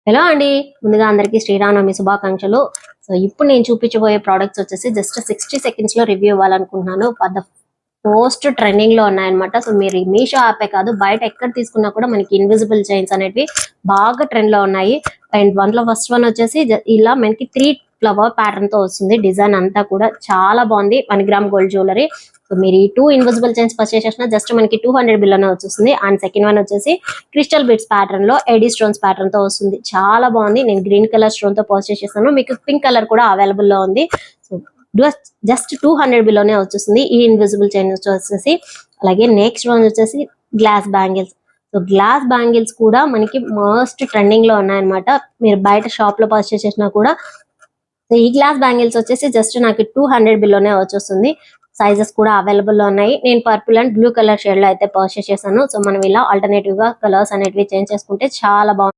Hello అండి, ముందుగా అందరికీ శ్రీరామనవమి శుభాకాంక్షలు. సో ఇప్పుడు నేను చూపించబోయే ప్రోడక్ట్స్ వచ్చేసి జస్ట్ 60 సెకండ్స్ లో రివ్యూ ఇవ్వాలనుకుంటున్నాను. ద మోస్ట్ ట్రెండింగ్ లో ఉన్నాయన్నమాట. సో మీరు మీషో యాపే కాదు, బయట ఎక్కడ తీసుకున్నా కూడా మనకి ఇన్విజిబుల్ చైన్స్ అనేవి బాగా ట్రెండ్ లో ఉన్నాయి. అండ్ వన్లో ఫస్ట్ వన్ వచ్చేసి ఇలా మనకి 3 ఫ్లవర్ ప్యాటర్న్ తో వస్తుంది. డిజైన్ అంతా కూడా చాలా బాగుంది. 1 గ్రామ్ గోల్డ్ జ్యువెలరీ. సో మీరు ఈ 2 ఇన్విజిబుల్ చైన్స్ పర్చేస్ చేసిన జస్ట్ మనకి 200 బిల్ అనే వచ్చేస్తుంది. అండ్ సెకండ్ వన్ వచ్చేసి క్రిస్టల్ బిట్స్ ప్యాటర్న్ లో ఎడీ స్టోన్స్ ప్యాటర్న్ తో వస్తుంది. చాలా బాగుంది. నేను గ్రీన్ కలర్ స్టోన్ తో పర్చేస్ చేశాను. మీకు పింక్ కలర్ కూడా అవైలబుల్ లో ఉంది. సో జస్ట్ 200 బిలోనే వచ్చేస్తుంది ఈ ఇన్విజిబుల్ చైన్ వచ్చేసి. అలాగే నెక్స్ట్ వన్ వచ్చేసి glass bangles. So glass bangles కూడా మనకి మోస్ట్ ట్రెండింగ్ లో ఉన్నాయన్నమాట. మీరు బయట షాప్ లో పర్చేస్ చేసినా కూడా. సో ఈ గ్లాస్ బ్యాంగిల్స్ వచ్చేసి జస్ట్ నాకు 200 బిలోనే వచ్చేస్తుంది. సైజెస్ కూడా అవైలబుల్ లో ఉన్నాయి. నేను purple and blue colour shade లో అయితే పర్చేస్ చేశాను. సో మనం ఇలా ఆల్టర్నేటివ్ గా కలర్స్ అనేటివి చేంజ్ చేసుకుంటే చాలా బాగుంది.